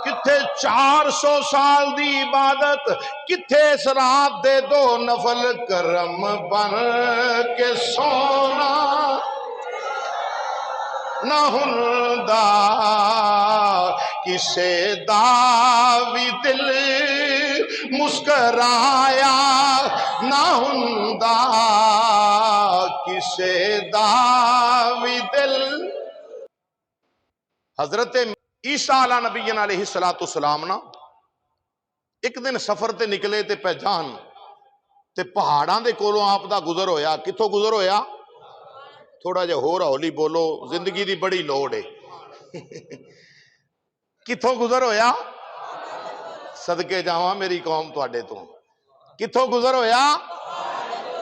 किथे 400 साल दी इबादत, किथे इस रात दे 2 नफल करम बन के सोना ना हुंदा किसे दा भी दिल मुस्कराया ना हुंदा किसे दा भी दिल। हजरत ईसा अला नबी अलैहिस्सलातु सलाम ना एक दिन सफर ते निकले ते पहचान ते पहाड़ां दे कोलों आप दा गुजर होया। किथों गुजर होया? थोड़ा जिहा होर हौली बोलो, जिंदगी दी बड़ी लोड़ है। किथों गुजर होया? सदके जावां मेरी कौम तुहाडे तो। किथों गुजर होया?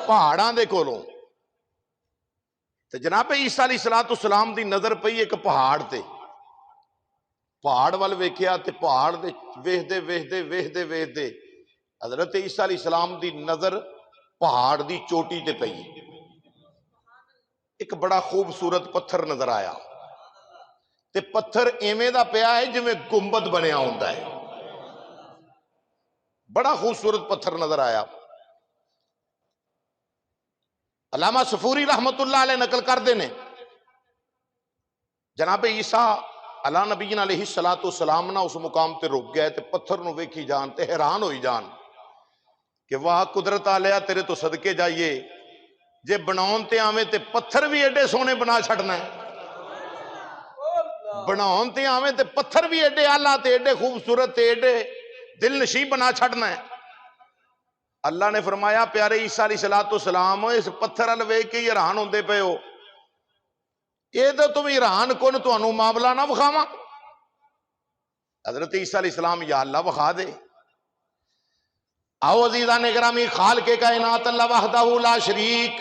पहाड़ां दे कोलों। ते जनाब ईसा अलैहिस्सलातु सलाम दी नजर पई एक पहाड़ ते। पहाड़ वाल वेख्या ते पहाड़ दे वेखदे वेखदे वेखदे वेखदे हजरत ईसा अलैहिस्सलाम दी नजर पहाड़ दी चोटी ते पई। एक बड़ा खूबसूरत पत्थर नजर आया ते पत्थर इवें दा पिया है जिवें गुंबद बनिया हुंदा है। बड़ा खूबसूरत पत्थर नजर आया। अल्लामा सफूरी रहमतुल्लाह अलैह नकल करते ने जनाब ईसा अला नबी अलैहिस्सलातु सलाम ना उस मुकाम ते रुक गए ते पत्थर नूं वेखी जान ते हैरान होई जान कि वाह कुदरत आलिया तेरे तो सदके जाइए, जे बनाउण ते आवे ते पत्थर भी एडे सोहने बना छड़ना है। बनाउण ते आवे ते पत्थर भी एडे आला ते एडे खूबसूरत ते एडे दिल नशी बना छड़ना है। अल्लाह ने फरमाया प्यारे ईसा अलैहिस्सलातु सलाम इस पत्थर अल वेख के हैरान होंदे पे हो, ये तो तुम हैरान कुन तुहानू मामला ना विखावां। हजरत ईसा अलैहिस्सलाम या अल्लाह विखा दे। आओ अजीज़ा ने गिरामी खाल के कायनात अल्लाह वहदहू ला शरीक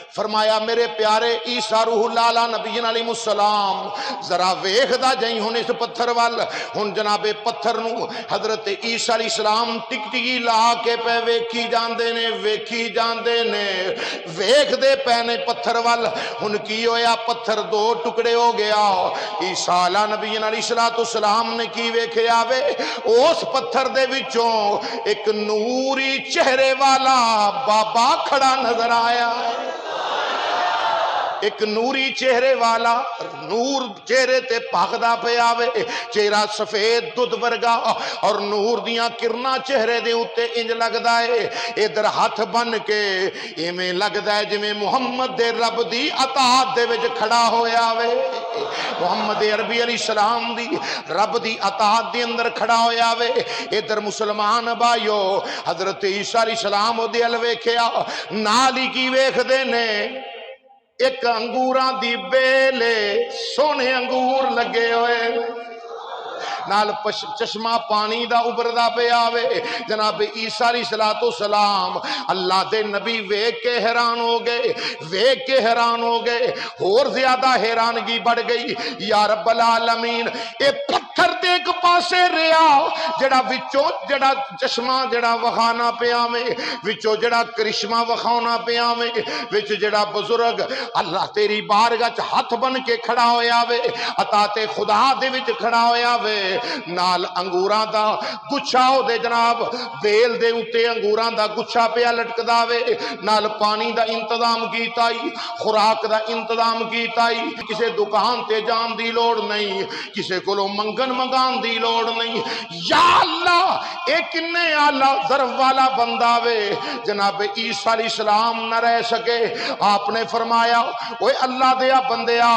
फरमाया मेरे प्यारे ईसा रूहुल्लाह अला नबी अलैहिस्सलाम जरा वेखदा जाई हुण इस पत्थर वाल। हुण जनाबे पत्थर नूं हजरत ईसा अलैहिस्सलाम टिकटिकी ला के पे वेखी जांदे ने, वेखी जांदे ने, वेखदे पे ने पत्थर वाल। हुण की होया? पत्थर 2 टुकड़े हो गया। ईसा अला नबी अलैहिस्सलातु सलाम ने की वेखिया वे? उस पत्थर दे विचों एक नूरी चेहरे वाला बाबा खड़ा नजर आया। एक नूरी चेहरे वाला, नूर चेहरे ते भखदा पिया वे, चेहरा सफेद दुध वर्गा और नूर दियां किरणा चेहरे दे उत्ते इंज लगदा है इधर हाथ बन के इवें लगदा है जिवें मुहम्मद दे रब दी अताअत दे विच खड़ा होया वे। मुहम्मद अरबी अलैहिस्सलाम दी रब दी अताअत दे अंदर खड़ा होया वे। इधर मुसलमान भाइयो हजरत ईसा अलैहिस्सलाम ओदे अल वेखिया, नाल ही की वेखदे ने एक अंगूरां दी बेले, सोने अंगूर लगे हुए नाल चश्मा पानी दा उबरदा पिया वे। जनाब ईसा अलैहिस्सलातु सलाम अल्लाह दे नबी वेख के हैरान हो गए, वेख के हैरान हो गए। होर ज्यादा हैरानगी बढ़ गई। या रब्बल आलमीन ए पत्थर ते एक पासे रिया जड़ा विचों जड़ा चश्मा जड़ा वखाना पिया वे, विचों जड़ा करिश्मा वखाना पिया वे, विच जड़ा बुजुर्ग अल्लाह तेरी बारगाह च हाथ बन के खड़ा होया वे, अताते खुदा दे विच खड़ा होया वे। नाल अंगूरां दा गुच्छा ओदे जनाब बेल दे उत्ते अंगूरां दा गुच्छा पिया लटकदा वे। नाल पानी दा इंतजाम कीता ही, खुराक दा इंतजाम कीता ही। किसे दुकान ते जान दी लोड़ नहीं, किसे कोलों मंगन मंगान दी लोड़ नहीं। या अल्लाह ए किन्ने आला ज़र्फ वाला बंदा वे। जनाब ईसा अलैहिस्सलाम न रह सके। आपने फरमाया ओए अल्लाह दिया बंदिया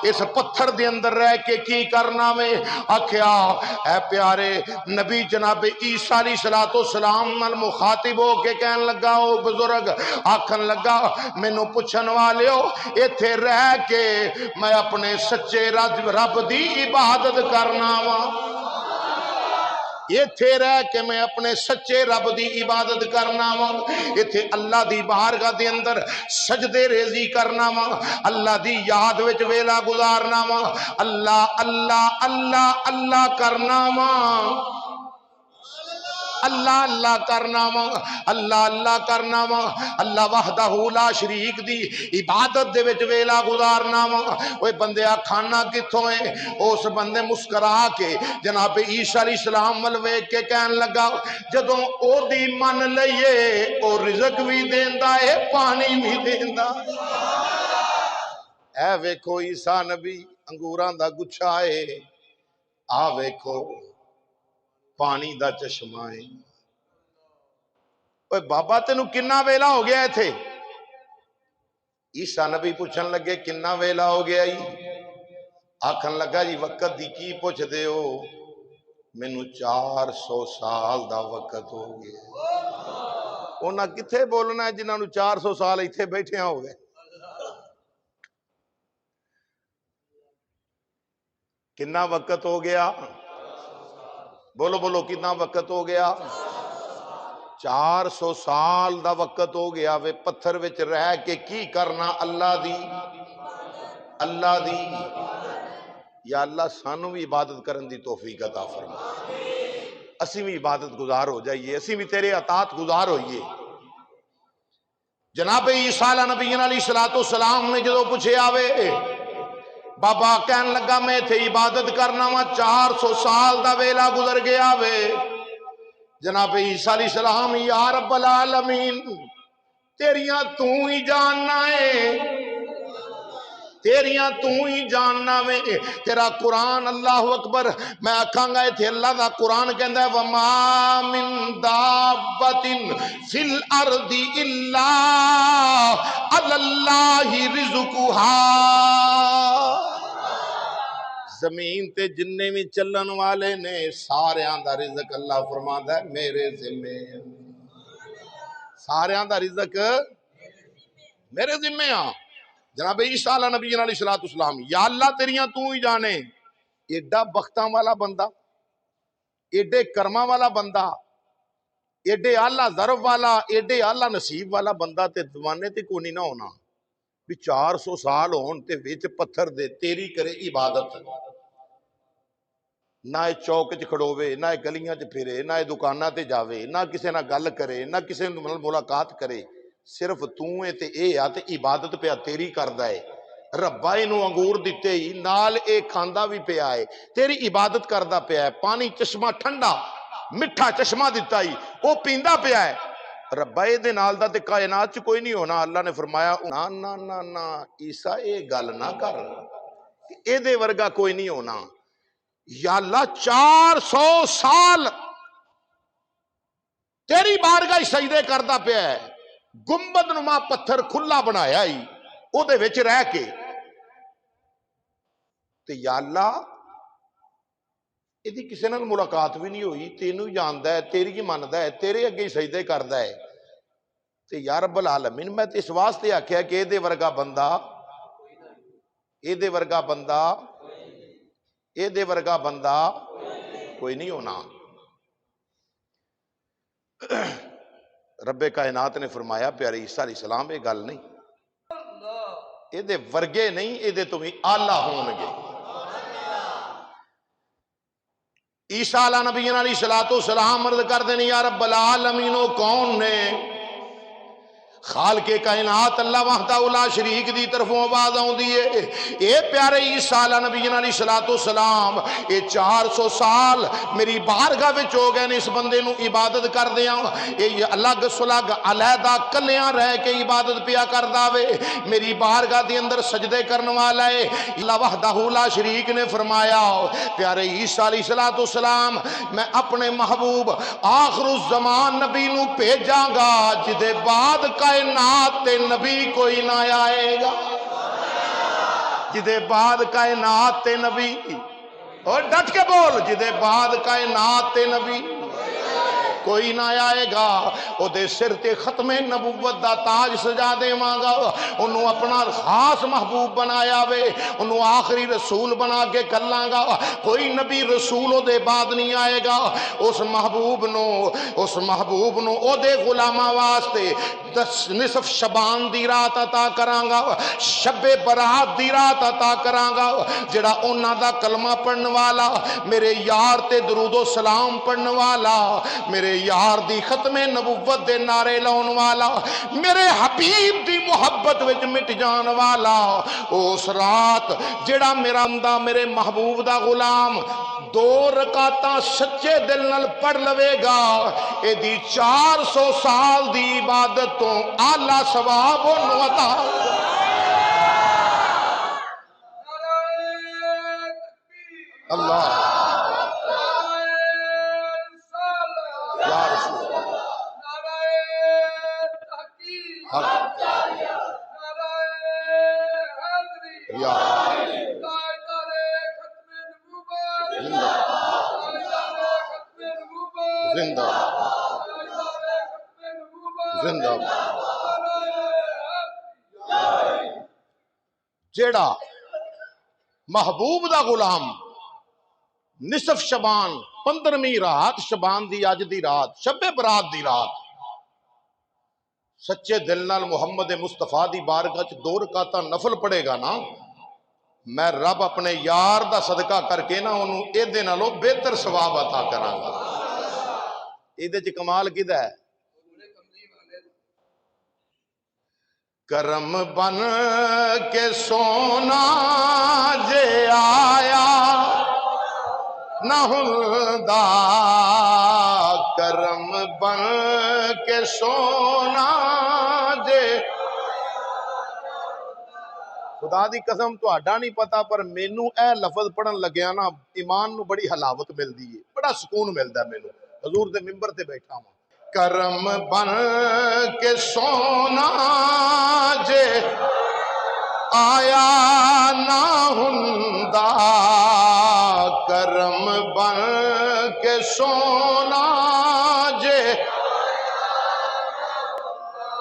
इस पत्थर दे अंदर रह के की करना वे? आख्या ऐ प्यारे नबी जनाब ईसा अलैहिस्सलातु सलाम नाल मुखातिब हो के कहन लगा, ओ बुजुर्ग आखन लगा मैनू पुछन वालियो इत्थे रह के मैं अपने सच्चे रब दी इबादत करना वा, इत्थे रह के मैं अपने सच्चे रब दी इबादत करना वा, इत्थे अल्लाह दी बारगाह दे अंदर सजदे रेजी करना वा, अल्लाह दी याद विच वेला गुजारना वा, अल्लाह अल्लाह अल्लाह अल्लाह करना वा। अल्लाह अल्लाह करना वा, अल्लाह अल्लाह करना वा, अल्लाह वहदहू ला शरीक दी इबादत दे विच वेला गुजारना वा। ओए बंदिया खाना कित्थों है? उस बंदे मुस्करा के जनाब ईसा अलैहिस्सलाम वल वेख के कहन लगा, जदों ओदी मन लईए ओ रिज़क भी देंदा है, पानी भी देंदा। ऐ वेखो ईसा नबी अंगूरां दा गुच्छा है, आ वेखो पानी दा चश्मा है। ओए बाबा तेनू किन्ना वेला हो गया इथे? ईसा नबी पूछन लगे किन्ना वेला हो गया जी? आखन लगा जी वक्त दी की पुछदे हो, मैनू 400 साल दा वक्त हो गया। उन्हां किथे बोलना है जिन्हां नू 400 साल इथे बैठिया हो गए। किन्ना वक्त हो गया? बोलो बोलो कितना वक्त हो गया? 400 साल दा वक्त हो गया वे पत्थर विच रह के की करना? अल्लाह दी, अल्लाह दी। या अल्लाह सानू भी इबादत करन दी तौफीक अता फरमा, असी भी इबादत गुजार हो जाइए, असी भी तेरे अतात गुजार होइए। जनाब ईसा नबी अलैहिस्सलातु सलाम ने जो पूछे आवे, बाबा कहन लगा मैं इथे इबादत करना वा, 400 साल दा वेला गुजर गया वे। जनाब ईसा अलैहिस्सलाम, या रब्बल आलमीन तेरियां तू ही जानना है, तेरियां तू ही जानना वे। तेरा कुरान, अल्लाह अकबर, मैं आखांगा इथे अल्लाह दा कुरान कहंदा है वमा मिन दाब्बतिन फिल अर्दी इल्ला अल्लाहि रिज़्कुहा। जमीन ते जिन्ने भी चलन वाले ने सारियां दा रिज़्क अल्लाह फरमांदा है मेरे जिम्मे, सारियां दा रिज़्क मेरे जिम्मे आ। जनाब ईसा नबी अलैहिस्सलातु सलाम, या अल्लाह तेरियां तू ही जाने। एडा बख्तां वाला बंदा, एडे कर्मा वाला बंदा, एडे आला ज़रफ वाला, एडे आला नसीब वाला बंदा ते जमाने ते कोई नहीं ना होना भी 400 साल होन ते विच पत्थर दे तेरी करे इबादत। ना चौक च खड़ोवे, ना गलियां च फिरे, ना दुकाना ते जावे, ना किसी ना गल करे, ना किसी मुलाकात करे, सिर्फ तू है ते ए आ ते इबादत पिया तेरी करदा है। रब्बा इनू अंगूर दिते ही नाल ए खांदा भी पिया है, तेरी इबादत करदा पिया है। पानी चश्मा ठंडा मिठा चश्मा दिता ही वो पींदा पिया है। रब्बा ए नाल दा ते कायनात च कोई नहीं होना। अल्लाह ने फरमाया ना ना ना ना ईसा ए गल ना कर, ए वर्गा कोई नहीं होना। या अल्लाह 400 साल तेरी बारगाह सजदे करदा पिया है, गुंबद नुमा पत्थर खुला बनाया ही ओदे विच रह के। ते या अल्लाह इहदी किसी नाल मुलाकात भी नहीं हुई, तेनू ही जानदा है, तेरी ही मनदा है, तेरे अगे ही सजदे करदा है। ते या रब्बुल आलमीन मैं इस वास्ते आख्या कि इहदे वर्गा बंदा, इहदे वर्गा बंदा, इहदे वर्गा बंदा कोई नहीं होना। रब्बे कायनात ने फरमाया प्यारे ईसा अलैहिस्सलाम ये गल नहीं, इहदे वर्गे नहीं, इहदे तो भी आला होणगे। ईसा अला नबी अलैहिस्सलातु सलाम अर्ज कर देने या रब्बल आलमीन कौन ने? खाल के कायनात अल्लाह वहदा शरीक दी तरफों आवाज आउंदी है, ए प्यारे ईसा अला नबी अलैहिस्सलातु सलाम ये 400 साल मेरी बारगाह विच हो गए ने इस बंदे नू इबादत करदियां। ये अलग सुलग अलहदा कलियां रह के इबादत पिया करदा वे, मेरी बारगाह दे अंदर सजदे करने वाला है। अल्लाह वहदहू ला शरीक ने फरमाया प्यारे ईसा अलैहिस्सलातु सलाम मैं अपने महबूब आखिरुज़ ज़मान नबी नू भेजांगा जिदे बाद कायनात ते नबी कोई ना आएगा, जिदे बाद कायनात ते नबी, और डट के बोल, जिदे बाद कायनात ते नबी कोई ना आएगा। ओदे सिर ते खत्मे नबुव्वत दा ताज सजा देवांगा, ओनू अपना खास महबूब बनाया वे, ओनू आखिरी रसूल बना के कलांगा। कोई नबी रसूल ओदे बाद नहीं आएगा। उस महबूब नो ओदे गुलामां वास्ते निसफ शबान दी रात अता करांगा, शब्बे बरात दी रात अता करांगा। जेड़ा उन्हां दा कलमा पढ़ने वाला, मेरे यार ते दरूदो सलाम पढ़ने वाला, मेरे मेरे यार दी खत्मे नबुव्वत दे नारे लाउन वाला, मेरे हबीब दी मुहब्बत विच मिट जान वाला, उस रात जेड़ा मेरा बंदा मेरे महबूब दा गुलाम 2 रकातां सच्चे दिल नाल पढ़ लवेगा, एदी 400 साल दी इबादत तो आला सवाब ओनू अता। अल्लाह या रसूल हक या जिंदा जिंदा जिंदा। जेड़ा महबूब दा गुलाम निसफ शबान 15वीं रात शबान दी अज दी रात शबे बरात दी रात सच्चे दिल नाल मुहम्मद मुस्तफा दी बारगाह च 2 रकातां नफल पढ़ेगा ना, मैं रब अपने यार दा सदका करके ना ओनू इहदे नालों बेहतर सवाब अता करांगा। इहदे च कमाल किहदा है? करम बन के सोना जे आया ना हुंदा, करम बन के सोना जे। खुदा दी कसम तुहाडा नहीं पता पर मैनू ए लफज पढ़न लग्या ना ईमान नू बड़ी हलावत मिलदी है, बड़ा सुकून मिलदा मैनू। हजूर दे मिंबर ते बैठा हां, करम बन के सोना जे आया ना हुंदा, करम बन के सोना जे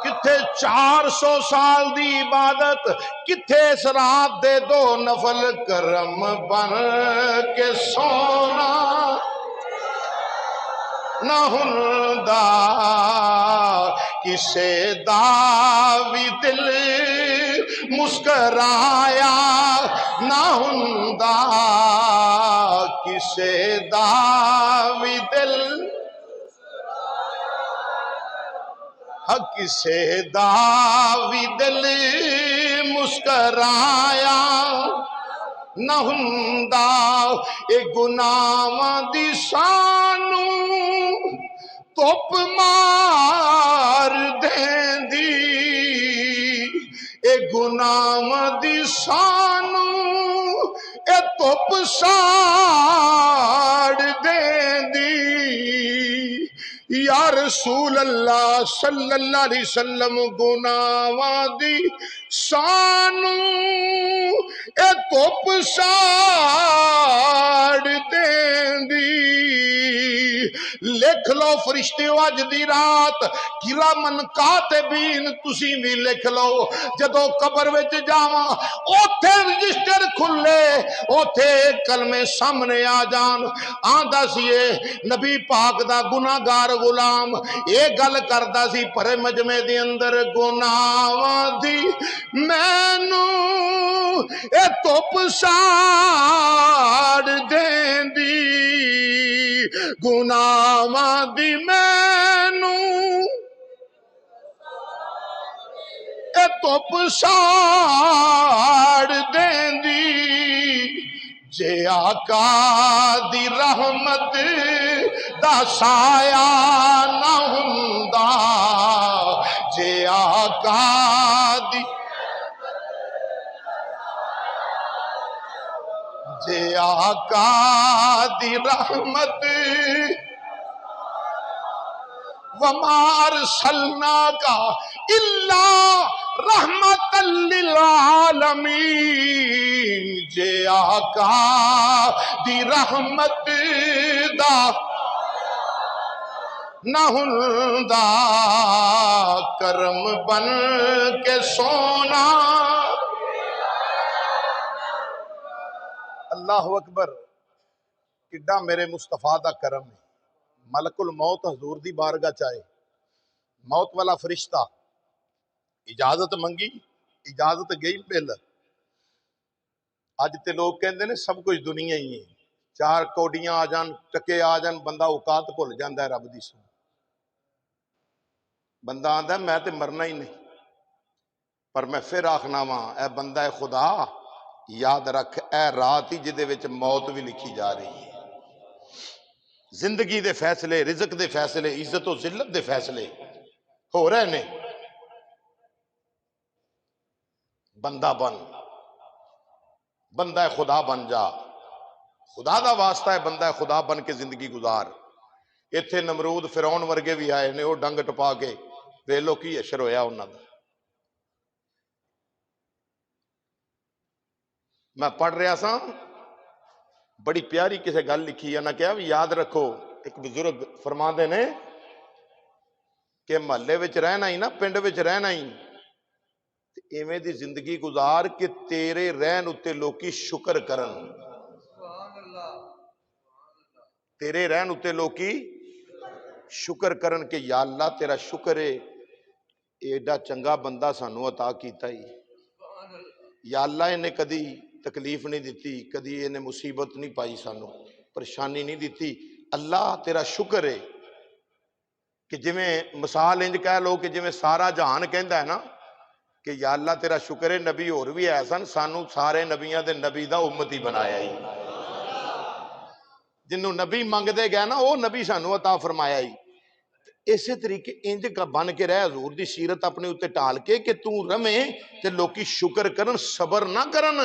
किथे 400 साल दी इबादत, किथे इस रात दे 2 नफल। करम बन के सोना ना हुंदा, किसे दा भी दिल मुस्कराया ना हुंदा, किसे दा भी दिल किसे दा भी दिल मुस्कराया ना हुंदा। ए गुनाहां दी सानू धुप मार देंदी, ए गुनाहां दी सानू ए धुप साड़ देंदी। या रसूल अल्लाह सल्लल्लाहु अलैहि वसल्लम गुनाहां दी सानू ए धुप साड़ देंदी। लिख लो फरिश्ते अज दी रात किरामन कातिबीन तुसी भी लिख लो, जदों कब्र विच जावां ओथे रजिस्टर खुले, ओथे कलमे सामने आ जान। आंदा सी नबी पाक दा गुनाहगार गुलाम ये गल करदा सी भरे मजमे दे अंदर, गुनाहां दी मैनू ए धुप साड़ देंदी, गुनाहां दी मैनू ए धुप साड़ देंदी। जे आका दी रहमत दा साया ना हुंदा, जे आका दी जे आका दी रहमत वमार सलना का इल्ला रहमतल लिल आलमीन, जे आका दी रहमत दा ना हुंदा, करम बन के सोना। अल्लाह अकबर, किड्डा मेरे मुस्तफा दा करम है। मलकुल मौत हजूर दी बारगाह चाहे, मौत वाला फरिश्ता इजाजत मंगी, इजाजत गई मिल। अज ते लोग कहते ने सब कुछ दुनिया ही है, 4 कौड़ियां आ जान टके आ जान बंदा औकात भुल जाता है रब दी। बंदा आंदा मैं तो मरना ही नहीं, पर मैं फिर आखना वा ए बंदा है खुदा, याद रख ए रात ही जिदे विच मौत भी लिखी जा रही है। जिंदगी दे फैसले, रिजक दे फैसले, इज्जत और जिल्लत दे फैसले हो रहे ने। बंदा बन, बंदा खुदा बन जा, खुदा दा वास्ता है, बंदा खुदा बन के जिंदगी गुजार। इत्थे नमरूद फिरौन वर्गे भी आए ने, वो डंग टपा के वे लो की अशर होया उन्होंने। मैं पढ़ रहा सा, बड़ी प्यारी किसी गल लिखी है ना, क्या भी याद रखो, एक बुजुर्ग फरमाते ने कि महल्ले विच रहना ही ना, पिंड विच रहना ही इवें दी जिंदगी गुजार के तेरे रहन उत्ते लोकी शुक्र करन, तेरे रहन उत्ते लोकी शुक्र करन के या अल्लाह तेरा शुक्र है, एडा चंगा बंदा सानू अता कीता ही। या अल्लाह इन्हें कदी तकलीफ नहीं दी, कदी इन्हें मुसीबत नहीं पाई, सानू परेशानी नहीं दी। अल्लाह तेरा शुक्र है कि जिवें मिसाल इंज कह लो कि जिवें सारा जहान कहता है ना कि या अल्लाह तेरा शुक्र है, नबी होर भी है सन, सानू सारे नबियां दे नबी दा उम्मती बनाया ही। जिन्हों नबी मंगते गए ना, वो नबी सानू अता फरमाया ही। इसे तरीके इंज बन के रह, हजूर दी सीरत अपने उत्ते टाल के कि तू रवें ते लोकी शुक्र करन, सबर ना करन।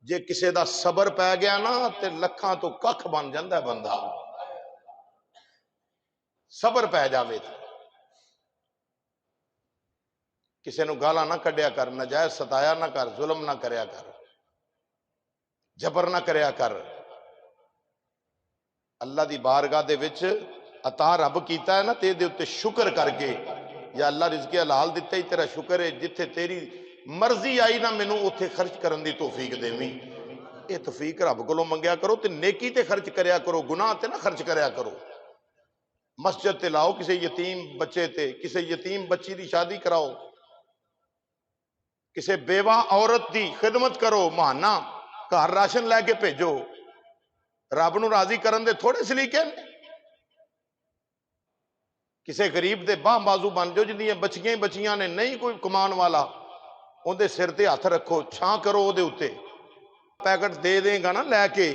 जे किसी दा सबर पै गया ना ते लखां तो कख बन जाता है बंदा, सबर पै जावे तो। किसी नूं गालां ना कढ़िया कर, नजायज सताया ना कर, जुल्म ना करया कर, जबर ना करया कर। अल्लाह दी बारगाह दे विच अता रब कीता है ना, ते दे उत्ते शुक्र करके या अल्लाह रिज़्क़े हलाल दिता ही तेरा शुक्र है, जिथे तेरी मर्जी आई ना मैनू उत्थे खर्च करन दी तौफीक देवी। ये तौफीक रब कोलों मंगया करो ते नेकी ते खर्च करया करो, गुनाह ते ना खर्च करया करो। मस्जिद ते लाओ किसी यतीम बच्चे ते, किसी यतीम बच्ची की शादी कराओ, किसी बेवा औरत की खिदमत करो, महाना घर राशन लैके भेजो। रब नूं राजी करन दे थोड़े सलीके ने। किसी गरीब दे बाह बाजू बन जाओ, जिन्दियां बच्चियां ही बच्चियां ने, नहीं कोई कमान वाला, उहदे सिर ते हथ रखो, छां करो उहदे उत्ते। पैकेट दे देगा ना लैके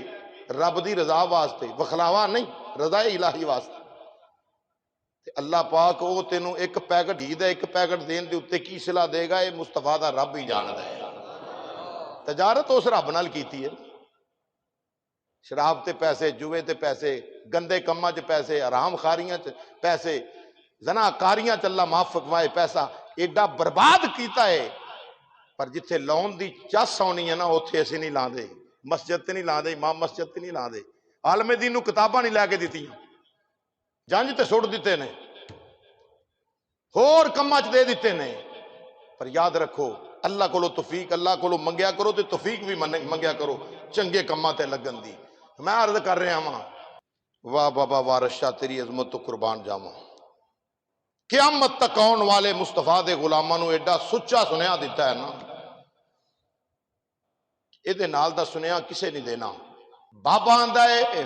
रब दी रजा वास्ते, वखलावा नहीं, रजा इलाही वास्ते। अल्लाह पाक वो तेनों एक पैकेट ही एक पैकेट देन दे उत्ते की सिला देगा, ये मुस्तफा दा रब ही जानदा है। तजारत उस रब नाल कीती है। शराब ते पैसे, जुए ते पैसे, गंदे कम्मां च पैसे, हराम खारियां च पैसे, ज़नाकारियां च अल्लाह माफ फरमाए पैसा एडा बर्बाद किया है। पर जिथे लाउन दी चस आनी है ना, उत्थे असीं नहीं लांदे। मस्जिद ते नहीं लांदे, इमाम मस्जिद ते नहीं लांदे, आलमे दीन नूं किताबां नहीं लैके दित्तियां, जंज ते सुट दिते ने, होर कम्मां च दे दिते ने। पर याद रखो अल्लाह कोलों तौफीक, अल्लाह कोलों मंगया करो तो तौफीक भी मंगया करो चंगे कम्मां ते लगन दी। मैं अर्ज कर रहा वां, वाह बाबा वारिस शाह तेरी अजमत तो कुर्बान जावां। क़यामत तक आने वाले मुस्तफा दे गुलामां नूं एडा सुच्चा सुनिया दिता है ना, ये नाल दा सुनिया किसे नहीं देना। बाबा आंदा है